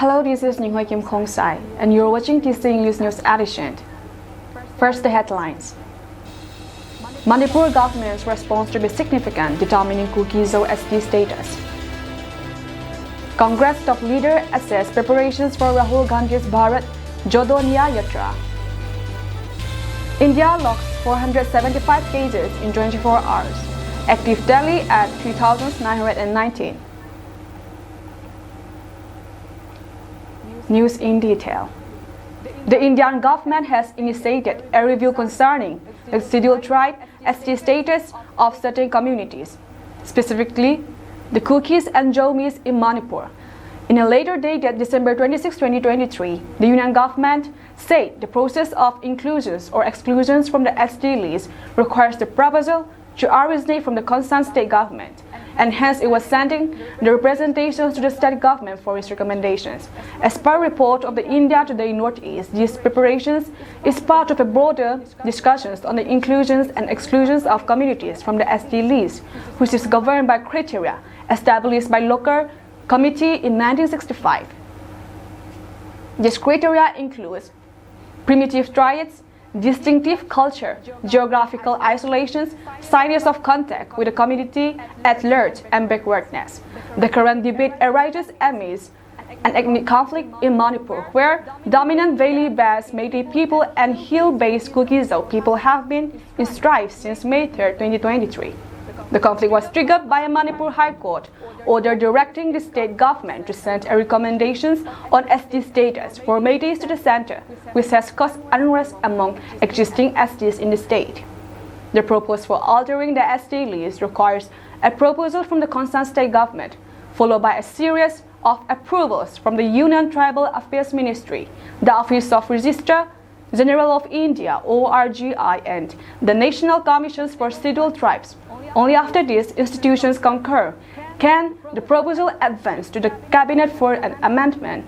Hello, this is Ninghui Kim Kong Sai, and you're watching TC English News Edition. First, the headlines. Manipur government's response to be significant, determining Kuki-Zo ST status. Congress top leader assess preparations for Rahul Gandhi's Bharat Jodo Yatra. India locks 475 cases in 24 hours. Active Delhi at 3,919. News in detail. The Indian government has initiated a review concerning the scheduled tribe ST status of certain communities, specifically the Kukis and Jomis in Manipur. In a later dated December 26, 2023, the Union government said the process of inclusions or exclusions from the ST list requires the proposal to originate from the concerned state government, and hence it was sending the representations to the state government for its recommendations. As per report of the India Today Northeast, these preparations is part of a broader discussions on the inclusions and exclusions of communities from the ST list, which is governed by criteria established by local committee in 1965. This criteria includes primitive tribes, distinctive culture, geographical isolations, signs of contact with the community at large, and backwardness. The current debate arises amidst an ethnic conflict in Manipur, where dominant valley-based Meitei people and hill-based Kuki-Zo people have been in strife since May 3, 2023. The conflict was triggered by a Manipur High Court order directing the state government to send a recommendations on ST status for Meiteis to the center, which has caused unrest among existing STs in the state. The proposal for altering the ST list requires a proposal from the concerned state government, followed by a series of approvals from the Union Tribal Affairs Ministry, the Office of Registrar General of India (ORGI), and the National Commissions for Scheduled Tribes. Only after these institutions concur can the proposal advance to the Cabinet for an amendment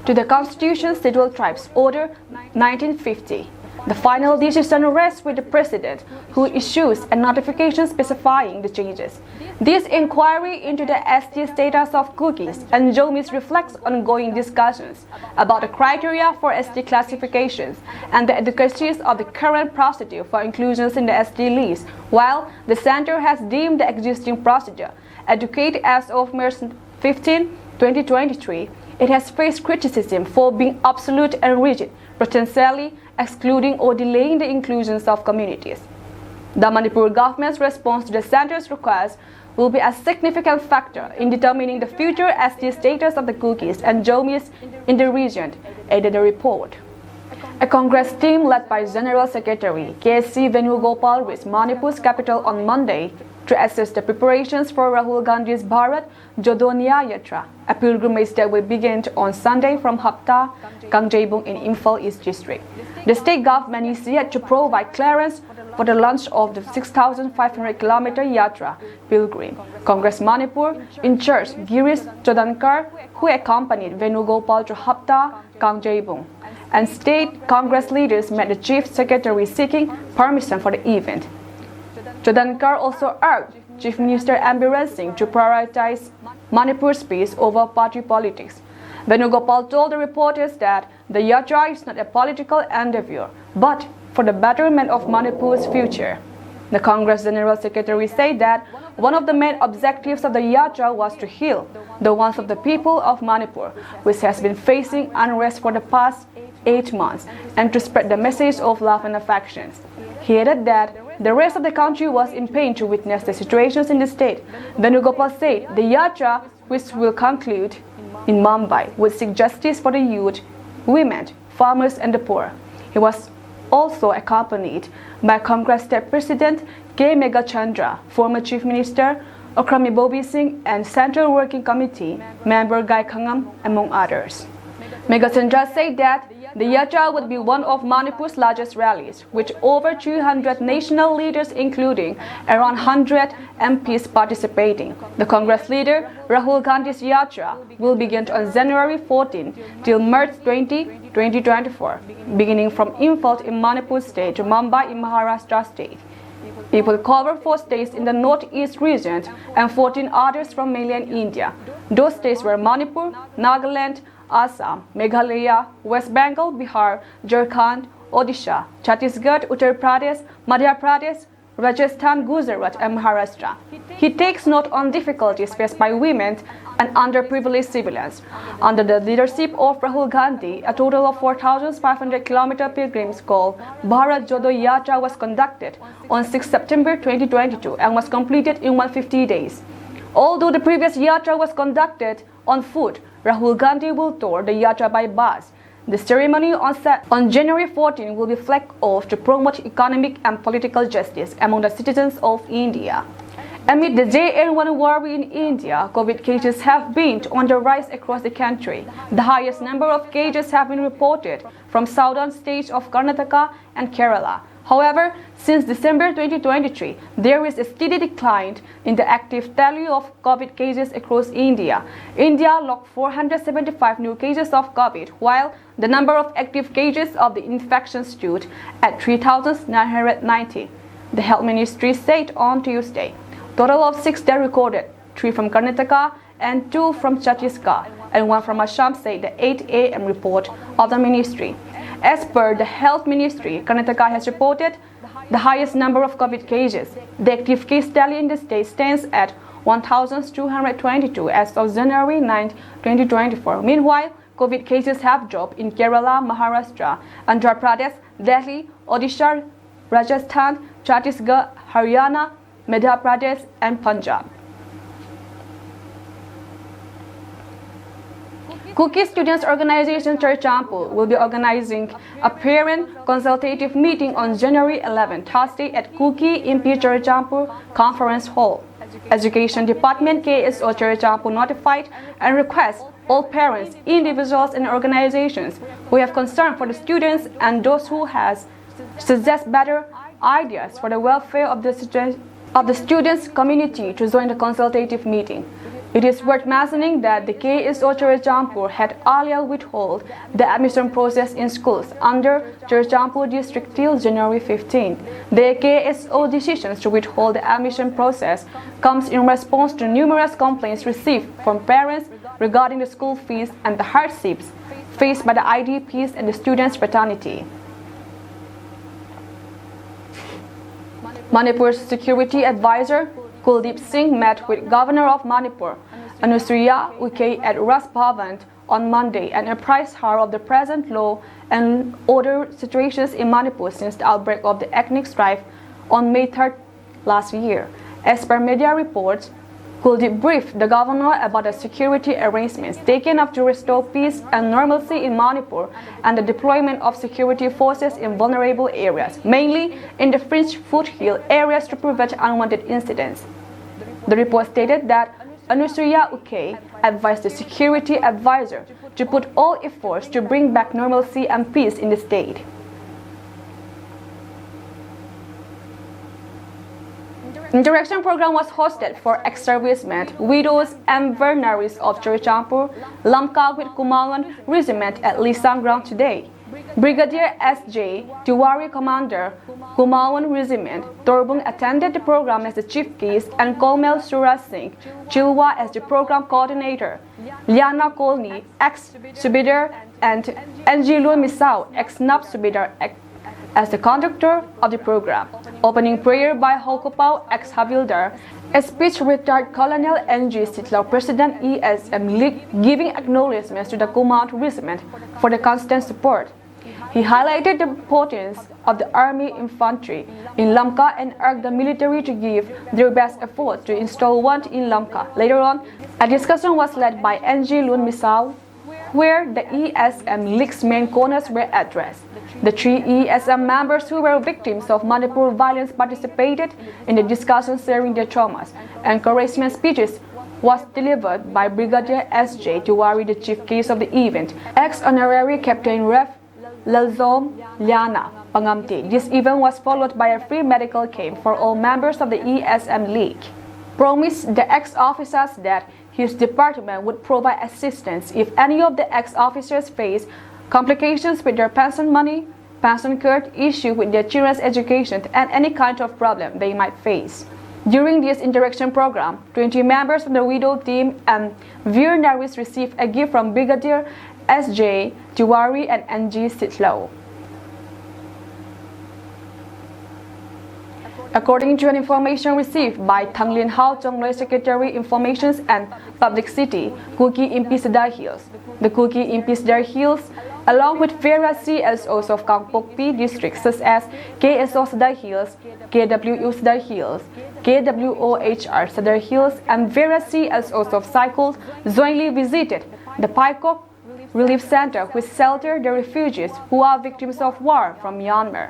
to the Constitution Scheduled Tribes Order 1950. The final decision rests with the President, who issues a notification specifying the changes. This inquiry into the ST status of Kukis and Jomis reflects ongoing discussions about the criteria for ST classifications and the adequacies of the current procedure for inclusions in the ST list, while the Center has deemed the existing procedure adequate as of March 15, 2023. It has faced criticism for being absolute and rigid, potentially excluding or delaying the inclusions of communities. The Manipur government's response to the center's request will be a significant factor in determining the future ST status of the Kukis and Jomis in the region, added the report. A Congress team led by General Secretary K.C. Venugopal reached Manipur's capital on Monday to assess the preparations for Rahul Gandhi's Bharat Jodo Yatra, a pilgrimage that will begin on Sunday from Hapta, Kangjebung in Imphal East District. The state government is yet to provide clearance for the launch of the 6,500-kilometer Yatra pilgrim. Congress Manipur in charge Girish Chodankar, who accompanied Venugopal to Hapta, Kangjebung, and state Congress leaders met the Chief Secretary seeking permission for the event. Chodankar also urged Chief Minister Ambiren Singh to prioritize Manipur's peace over party politics. Venugopal told the reporters that the Yatra is not a political endeavor, but for the betterment of Manipur's future. The Congress General Secretary said that one of the main objectives of the Yatra was to heal the wounds of the people of Manipur, which has been facing unrest for the past 8 months, and to spread the message of love and affections. He added that the rest of the country was in pain to witness the situations in the state. Venugopal said the Yatra, which will conclude in Mumbai, would seek justice for the youth, women, farmers, and the poor. He was also accompanied by Congress State President K. Megachandra, former Chief Minister Okrami Bobi Singh, and Central Working Committee member Gai Khangam, among others. Megachandra said that the Yatra would be one of Manipur's largest rallies, with over 200 national leaders, including around 100 MPs participating. The Congress leader, Rahul Gandhi's Yatra, will begin on January 14 till March 20, 2024, beginning from Imphal in Manipur State to Mumbai in Maharashtra State. It will cover 4 states in the northeast region and 14 others from mainland India. Those states were Manipur, Nagaland, Assam, Meghalaya, West Bengal, Bihar, Jharkhand, Odisha, Chhattisgarh, Uttar Pradesh, Madhya Pradesh, Rajasthan, Gujarat, and Maharashtra. He takes note on difficulties faced by women and underprivileged civilians. Under the leadership of Rahul Gandhi, a total of 4,500 km pilgrims called Bharat Jodo Yatra was conducted on 6 September 2022 and was completed in 150 days. Although the previous yatra was conducted on foot, Rahul Gandhi will tour the yatra by bus. The ceremony on January 14 will be flagged off to promote economic and political justice among the citizens of India. Amid the JN1 worry in India, COVID cases have been on the rise across the country. The highest number of cases have been reported from southern states of Karnataka and Kerala. However, since December 2023, there is a steady decline in the active tally of COVID cases across India. India logged 475 new cases of COVID, while the number of active cases of the infection stood at 3,990. The Health Ministry said on Tuesday. Total of 6 deaths recorded, 3 from Karnataka and 2 from Chhattisgarh, and 1 from Assam, said the 8 a.m. report of the ministry. As per the Health Ministry, Karnataka has reported the highest number of COVID cases. The active case tally in the state stands at 1,222 as of January 9, 2024. Meanwhile, COVID cases have dropped in Kerala, Maharashtra, Andhra Pradesh, Delhi, Odisha, Rajasthan, Chhattisgarh, Haryana, Madhya Pradesh, and Punjab. Cookie Students Organization Churchampu will be organizing a parent consultative meeting on January 11, Thursday at Cookie MP Churchampu Conference Hall. Education Department KSO Churchampu notified and requests all parents, individuals, and organizations who have concern for the students and those who suggest better ideas for the welfare of the students' community to join the consultative meeting. It is worth mentioning that the KSO Churchampu had earlier withheld the admission process in schools under Churchampu district till January 15. The KSO decisions to withhold the admission process comes in response to numerous complaints received from parents regarding the school fees and the hardships faced by the IDPs and the students' fraternity. Manipur's security advisor Kuldeep Singh met with Governor of Manipur, Anusuya Uke, at Ras Bhavan on Monday and apprised her of the present law and order situations in Manipur since the outbreak of the ethnic strife on May 3rd last year. As per media reports, Kuldeep briefed the governor about the security arrangements taken up to restore peace and normalcy in Manipur and the deployment of security forces in vulnerable areas, mainly in the fringe foothill areas, to prevent unwanted incidents. The report stated that Anusuya Uke advised the security advisor to put all efforts to bring back normalcy and peace in the state. Interaction program was hosted for ex-servicemen, widows, and veterinaries of Churchampu, Lamka with Kumaon Regiment at Lisang ground today. Brigadier S.J. Tiwari, Commander, Kumaon Regiment, Torbung, attended the program as the chief guest, and Colonel Suraj Singh Chilwa as the program coordinator. Liana Kolni, ex-Subedar, and Anjilun Misao, ex-Nab Subedar, as the conductor of the program. Opening prayer by Holkopao, ex-Havildar, a speech retired Colonel N.G. Sitlaw, President ESM League, giving acknowledgements to the Command Regiment for the constant support. He highlighted the importance of the Army Infantry in Lamka and urged the military to give their best effort to install one in Lamka. Later on, a discussion was led by N.G. Lun Misao, where the ESM League's main corners were addressed. The 3 ESM members who were victims of Manipur violence participated in the discussion, sharing their traumas. Encouragement speeches was delivered by Brigadier S.J. Tiwari, the chief case of the event, ex-honorary Captain Ref Lalzom Liana Pangamti. This event was followed by a free medical camp for all members of the ESM League. Promised the ex-officers that his department would provide assistance if any of the ex-officers face complications with their pension money, pension card, issue with their children's education, and any kind of problem they might face. During this interaction program, 20 members of the widow team and veterinaries received a gift from Brigadier S.J. Tiwari and N.G. Sitlow. According to an information received by Thanglin Hao Chongloi Secretary Information and Public City, Kuki Impi Cedar Hills. The Kuki Impi Cedar Hills, along with various CSOs of Kangpokpi districts such as KSO Cedar Hills, KWU Cedar Hills, KWOHR Cedar Hills, and various CSOs of cycles jointly visited the Paikok Relief Center, which shelters the refugees who are victims of war from Myanmar.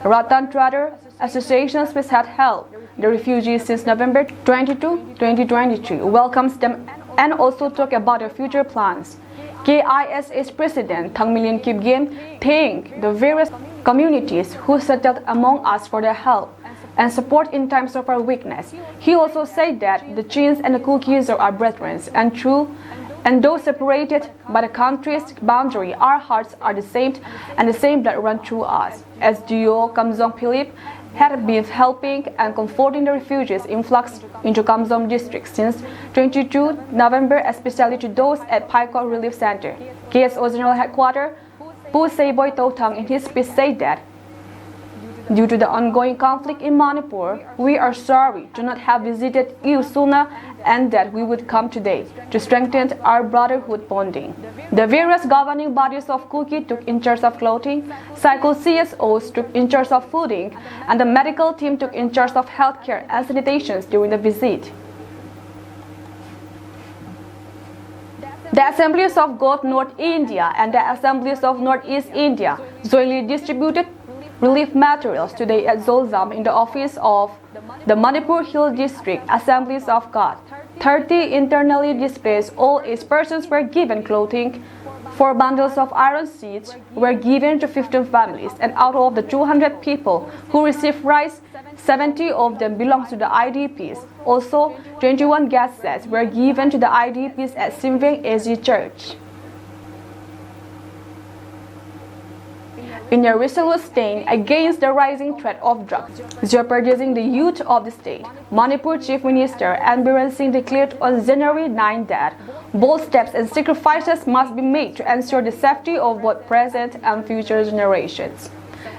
Ratan Trader associations which had helped the refugees since November 22, 2023 welcomes them and also talk about their future plans. KISA's President Thang Milin Kipgien thanked the various communities who settled among us for their help and support in times of our weakness. He also said that the Chins and the Kukis are our brethren and though separated by the country's boundary, our hearts are the same and the same blood run through us. As Dio Kamzong Philip had been helping and comforting the refugees influx into Kamzong district since 22 November, especially to those at Paikok Relief Center. KSO General Headquarters Pu Seiboy Totang in his speech said that due to the ongoing conflict in Manipur, we are sorry to not have visited you sooner and that we would come today to strengthen our brotherhood bonding. The various governing bodies of Kuki took in charge of clothing, cycle CSOs took in charge of fooding, and the medical team took in charge of healthcare and sanitation during the visit. The Assemblies of God North India and the Assemblies of Northeast India jointly distributed relief materials today at Zolzam in the office of the Manipur Hill District Assemblies of God. 30 internally displaced old-age persons were given clothing. 4 bundles of iron seeds were given to 15 families, and out of the 200 people who received rice, 70 of them belong to the IDPs. Also, 21 gas sets were given to the IDPs at Simveng AG Church. In a resolute stand against the rising threat of drugs jeopardizing the youth of the state, Manipur Chief Minister Biren Singh declared on January 9 that bold steps and sacrifices must be made to ensure the safety of both present and future generations.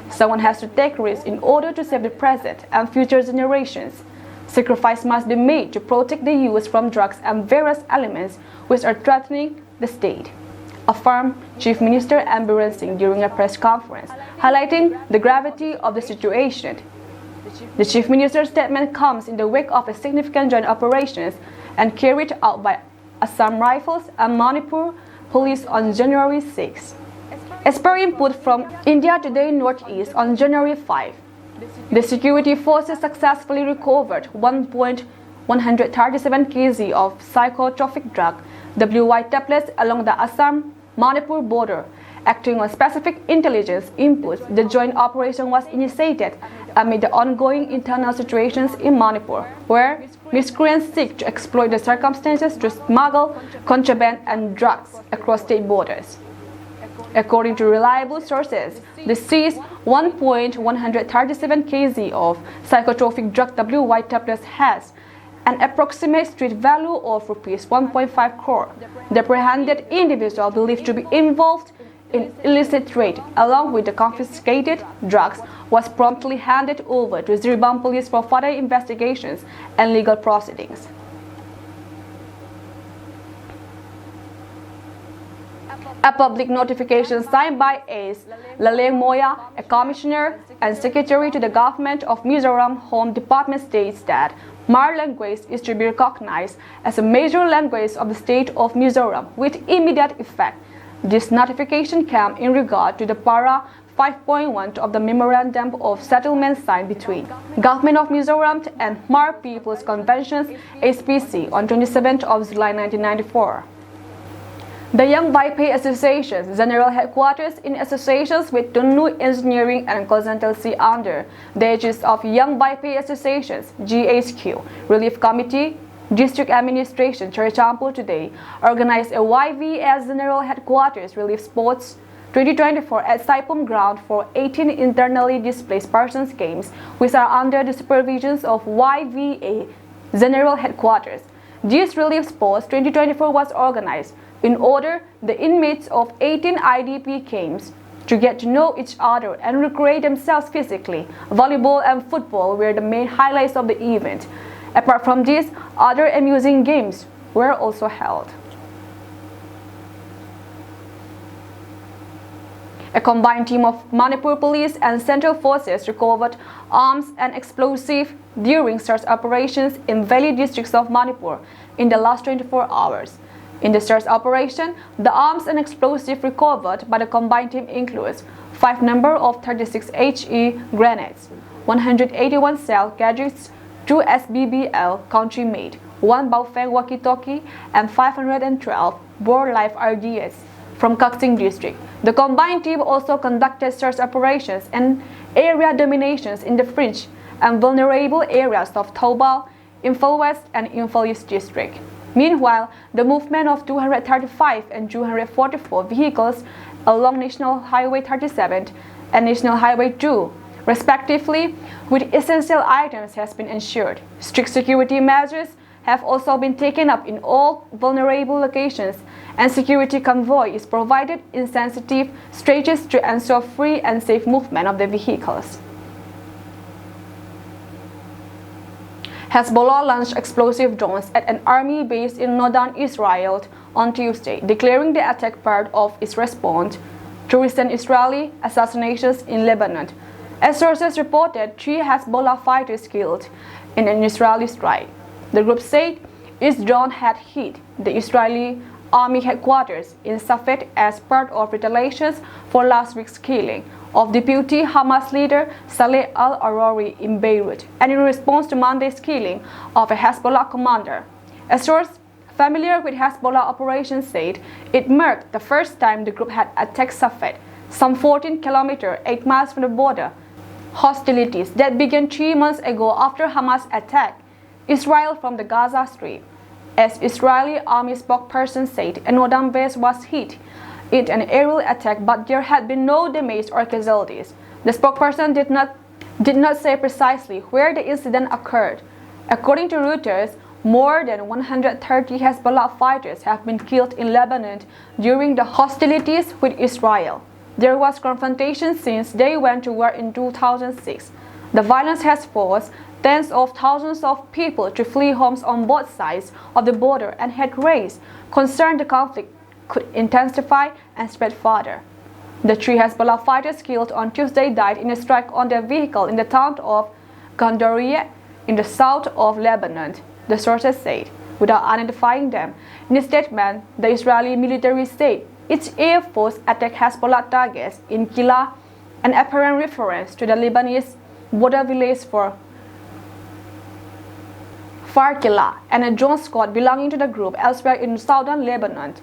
Someone has to take risks in order to save the present and future generations. Sacrifice must be made to protect the youth from drugs and various elements which are threatening the state, affirmed Chief Minister Biren Singh during a press conference, highlighting the gravity of the situation. The Chief Minister's statement comes in the wake of a significant joint operations and carried out by Assam Rifles and Manipur Police on January 6. As per input from India Today Northeast on January 5, the security forces successfully recovered 1.137 kg of psychotropic drug, WY tablets, along the Assam-Manipur border. Acting on specific intelligence inputs, the joint operation was initiated amid the ongoing internal situations in Manipur, where miscreants seek to exploit the circumstances to smuggle contraband and drugs across state borders. According to reliable sources, the seized 1.137 kg of psychotropic drug WY tablets has an approximate street value of rupees 1.5 crore. The apprehended individual believed to be involved in illicit trade, along with the confiscated drugs, was promptly handed over to Zirebam police for further investigations and legal proceedings. A public notification signed by Ace Laleng Moya, a commissioner and secretary to the government of Mizoram Home Department, states that Mar language is to be recognized as a major language of the state of Mizoram with immediate effect. This notification came in regard to the Para 5.1 of the Memorandum of Settlement signed between Government of Mizoram and Mar People's Conventions (SPC) on 27th of July 1994. The Young Baipei Association's general headquarters in associations with Tunnu Engineering and Consultancy under the aegis of Young Baipei Associations (GHQ) Relief Committee, District Administration Churchampo today organized a YVS General Headquarters Relief Sports 2024 at Saipum Ground for 18 internally displaced persons games, which are under the supervision of YVA General Headquarters. This Relief Sports 2024 was organized In order, the inmates of 18 IDP camps to get to know each other and recreate themselves physically. Volleyball and football were the main highlights of the event. Apart from this, other amusing games were also held. A combined team of Manipur police and central forces recovered arms and explosives during search operations in valley districts of Manipur in the last 24 hours. In the search operation, the arms and explosives recovered by the combined team includes 5 number of 36 HE grenades, 181 cell gadgets, 2 SBBL country-made, 1 Baofeng walkie-talkie, and 512 bore live RDS from Kaksing district. The combined team also conducted search operations and area dominations in the fringe and vulnerable areas of Taobao, Imphal West, and Imphal East district. Meanwhile, the movement of 235 and 244 vehicles along National Highway 37 and National Highway 2, respectively, with essential items has been ensured. Strict security measures have also been taken up in all vulnerable locations, and security convoy is provided in sensitive stretches to ensure free and safe movement of the vehicles. Hezbollah launched explosive drones at an army base in northern Israel on Tuesday, declaring the attack part of its response to recent Israeli assassinations in Lebanon. As sources reported, 3 Hezbollah fighters killed in an Israeli strike. The group said its drone had hit the Israeli army headquarters in Safed as part of retaliations for last week's killing of deputy Hamas leader Saleh al-Arori in Beirut, and in response to Monday's killing of a Hezbollah commander. A source familiar with Hezbollah operations said it marked the first time the group had attacked Safed, some 14 kilometers, 8 miles from the border. Hostilities that began 3 months ago after Hamas attacked Israel from the Gaza Strip. As Israeli army spokesperson said, a northern base was hit in an aerial attack, but there had been no damage or casualties. The spokesperson did not say precisely where the incident occurred. According to Reuters, more than 130 Hezbollah fighters have been killed in Lebanon during the hostilities with Israel. There was confrontation since they went to war in 2006. The violence has forced tens of thousands of people to flee homes on both sides of the border and had raised concern the conflict could intensify and spread further. The 3 Hezbollah fighters killed on Tuesday died in a strike on their vehicle in the town of Gandourieh in the south of Lebanon, the sources said, without identifying them. In a statement, the Israeli military said its air force attacked Hezbollah targets in Kila, an apparent reference to the Lebanese border village for Farkila, and a drone squad belonging to the group elsewhere in southern Lebanon.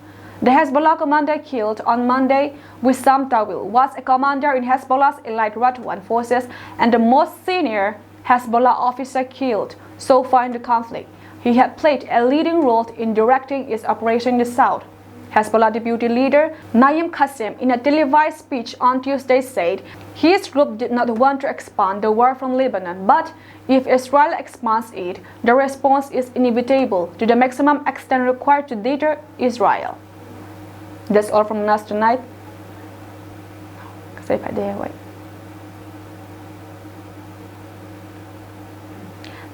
The Hezbollah commander killed on Monday, Wissam Tawil, was a commander in Hezbollah's elite Radwan forces and the most senior Hezbollah officer killed so far in the conflict. He had played a leading role in directing its operation in the south. Hezbollah deputy leader Naim Qassem, in a televised speech on Tuesday, said his group did not want to expand the war from Lebanon, but if Israel expands it, the response is inevitable to the maximum extent required to deter Israel. That's all from us tonight.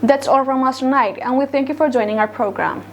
That's all from us tonight, and we thank you for joining our program.